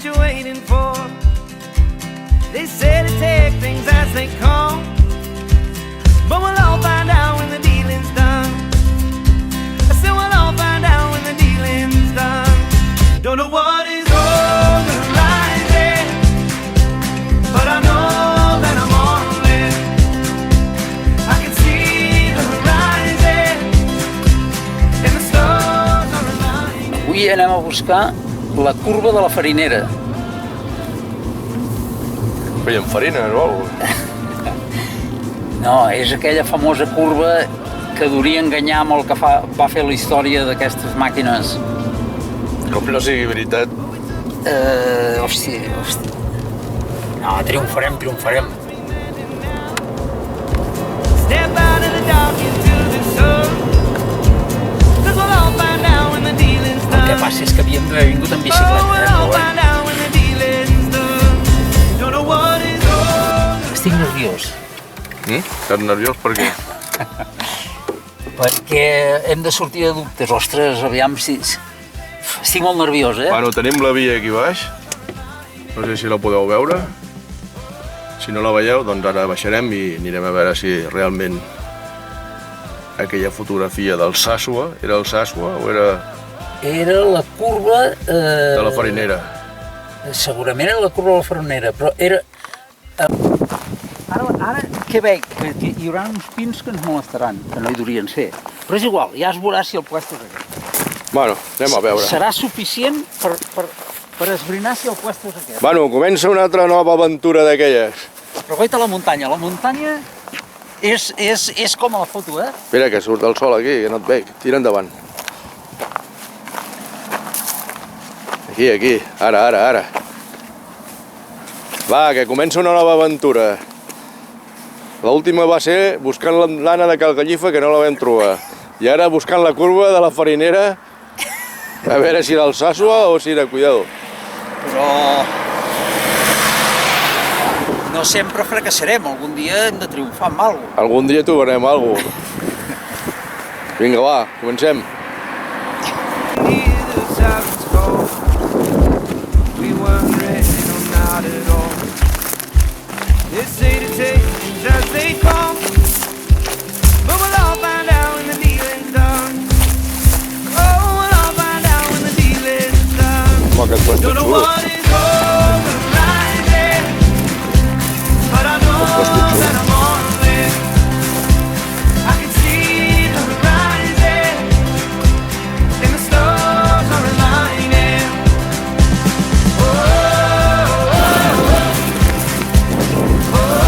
what you're waiting for. They say to take things as they come, but we'll all find out when the dealing's done. I said we'll all find out when the dealing's done. Don't know what is on the horizon, but I know that I'm on it. I can see the horizon, and the stars are aligning. Avui anem a buscar la curva de la Farinera. Feien farines o alguna cosa? No, és aquella famosa curva que duria enganyar amb el que va fer la història d'aquestes màquines. Com no sigui veritat. Hòstia. No, triomfarem. Step out of the dark into the sun, 'cause we'll all find out when the dealing's done. El que passa és que havíem d'haver vingut amb bicicleta, Oh, we'll all find out when the dealing's done. Don't know what is on. Estic nerviós. Estàs nerviós per què? Perquè hem de sortir de dubtes. Ostres, aviam si... Estic molt nerviós, Bueno, tenim la via aquí baix. No sé si la podeu veure. Si no la veieu, doncs ara baixarem i anirem a veure si realment aquella fotografia del Sàsua, era el Sàsua o era Era la curva... de la Farinera? Segurament era la curva de la Farinera, però era... Ara què veig? Que hi haurà uns pins que ens molestaran, que no hi durien ser. Però és igual, ja es veurà si el puesto és aquest. Bueno, anem a veure. Serà suficient per esbrinar si el puesto és aquest. Bueno, comença una altra nova aventura d'aquelles. Però guaita la muntanya. La muntanya és com a la foto, Espera, que surt el sol aquí, que no et veig. Tira endavant. Aquí. Ara. Va, que comença una nova aventura. L'última va ser buscant l'Anna de Cal Gallifa, que no la vam trobar. I ara buscant la curva de la Farinera, a veure si era el Sàsua o si era Cuidado. Però... no sempre fracassarem. Algun dia hem de triomfar amb alguna cosa. Algun dia trobarem alguna cosa. Vinga, va, comencem. Hear the sirens call. We weren't ready, no, not at all. They say to take things as they come, but we'll all find out when the dealing's done. Oh, we'll all find out when the dealing's done. Home, que et pots Don't know xulo. what is on the horizon, but I know that I'm on it. I can see the horizon, and the stars are aligning. Oh, oh, oh,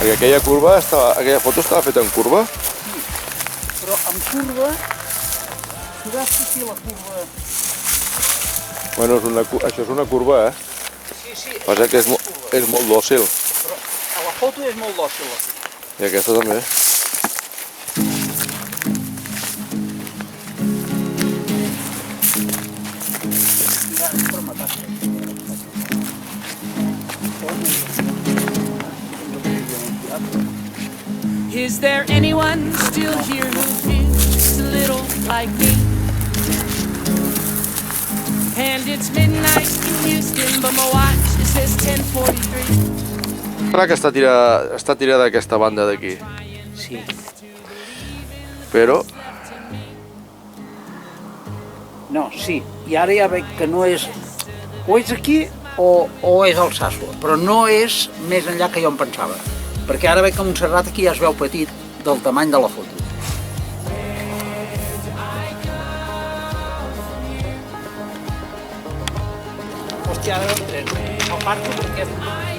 Perquè aquella foto estava feta en curva? Però amb curva... Tu veus que la curva... Bueno, això és una curva, Sí. Passa que és molt dòcil. Però a la foto és molt dòcil, la curva. I aquesta també. Is there anyone still here who feels just a little like me? And it's midnight in Houston, but my watch says 10:43. Clar que està tirada aquesta banda d'aquí. Sí. Però... No, sí. I ara ja veig que no és... O és aquí o és el Sàsua, però no és més enllà que jo em pensava. Perquè ara veig que Montserrat aquí ja es veu petit del tamany de la foto. Hòstia, ara no parto perquè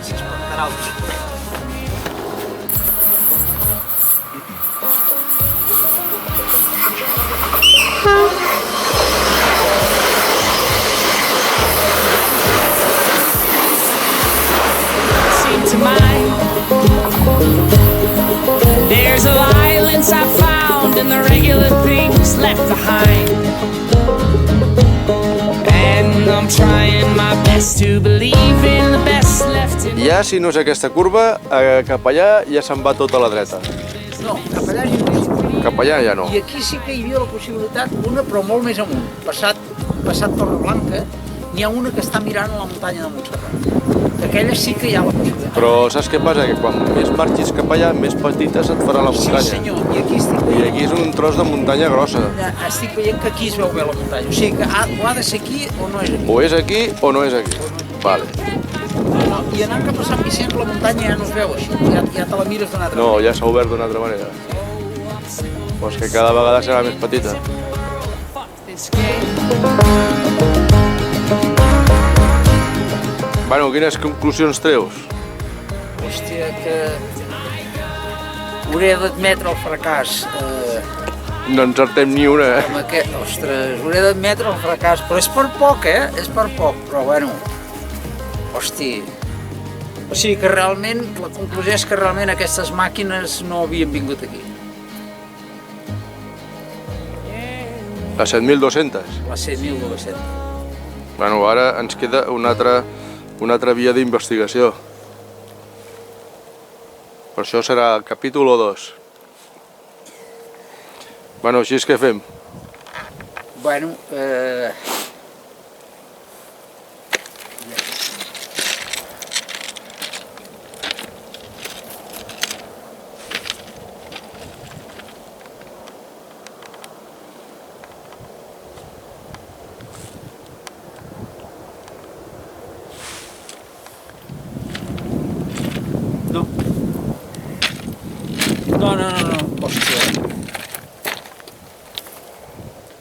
s'espantarà el sol. To mine. There's a violence I found in the regular things left behind. And I'm trying my best to believe in the best left allà, si no és aquesta curva, cap allà ja se'n va tota la dreta. No, cap allà ja no és. Cap allà ja no. I aquí sí que hi havia la possibilitat, una però molt més amunt, passat Torreblanca, n'hi ha una que està mirant a la muntanya de Montserrat. Aquella sí que hi ha la possibilitat. Però saps què passa? Que quan més marxis cap allà, més petita se't farà la muntanya. Sí senyor, i aquí estic I veient, aquí és un tros de muntanya grossa. estic veient que aquí es veu bé la muntanya. O sigui que o ha de ser aquí o no és aquí. O és aquí o no és aquí. Vale. No, i anant cap a Sant Vicenç la muntanya ja no es veu així, ja te la mires d'una altra No, ja s'ha obert d'una altra manera. Pues que cada vegada serà més petita. This game. Bueno, quines conclusions treus? Hòstia, que hauré d'admetre el fracàs. No encertem ni una, Amb aquest, ostres, hauré d'admetre el fracàs, però és per poc, és per poc, però bueno, hosti. O sigui que realment, la conclusió és que realment aquestes màquines no havien vingut aquí. A 7.200. Va ser 1900. Bueno, ara ens queda una altra via d'investigació. Per això serà el capítol 2. Bueno, així és que fem. Bueno, No, hòstia.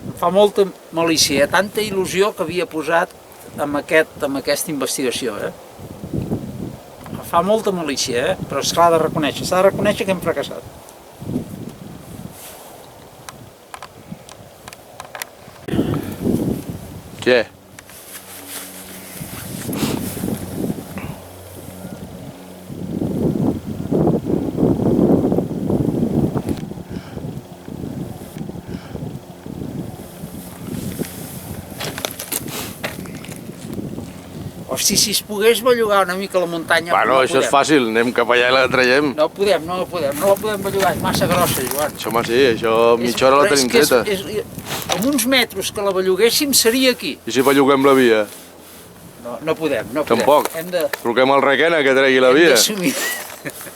Em fa molta malícia, tanta il·lusió que havia posat amb aquesta investigació, Em fa molta malícia, però s'ha de reconèixer, que hem fracassat. Què? Hosti, si es pogués bellugar una mica la muntanya... Bueno, no això és podem. fàcil, anem cap allà i la traiem. No la podem bellugar, és massa grossa, Joan. Això, home, sí, això mitja hora la tenim treta. Amb uns metres que la belluguéssim seria aquí. I si belluguem la via? No podem. Tampoc. Hem de... Truquem al Requena que tregui la via.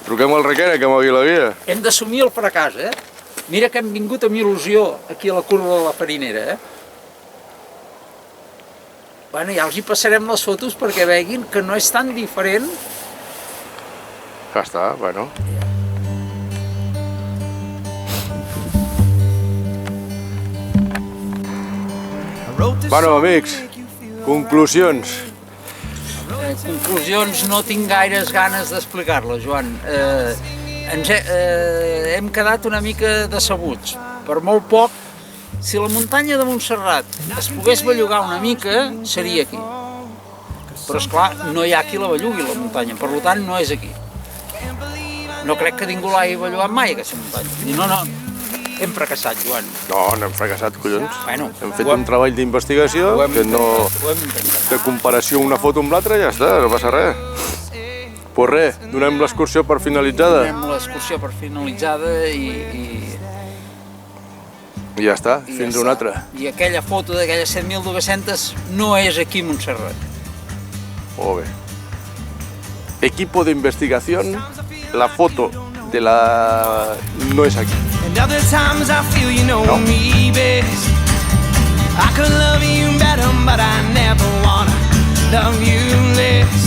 Truquem al Requena que mogui la via. Hem d'assumir el fracàs, Mira que hem vingut amb il·lusió aquí a la curva de la Farinera, Bueno, ja els hi passarem les fotos perquè veguin que no és tan diferent. Ja està, bueno. Bueno, amics, conclusions. Conclusions no tinc gaires ganes d'explicar-les, Joan. Hem quedat una mica decebuts. Per molt poc, si la muntanya de Montserrat es pogués bellugar una mica, seria aquí. Però, esclar, no hi ha qui la bellugui, la muntanya, per tant, no és aquí. No crec que ningú l'hagi bellugat mai, aquesta muntanya. I no, hem fracassat, Joan. No, no hem fracassat, collons. Bueno, hem fet un treball d'investigació que no... De comparació una foto amb l'altra, ja està, no passa res. Pues res, donem l'excursió per finalitzada. Donem l'excursió per finalitzada i ja està, fins una altra. I aquella foto d'aquelles 7.200 no és aquí a Montserrat. Molt bé. Equipo de investigación, la foto de la... no es aquí. And other times I feel you know me best. I could love you better, but I never wanna love you less.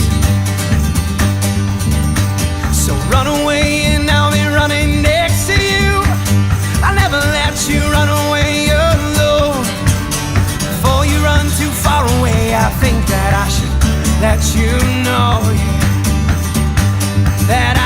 So run away and I'll be running next to you. I'll never let you run away alone. Before you run too far away, I think that I should let you know that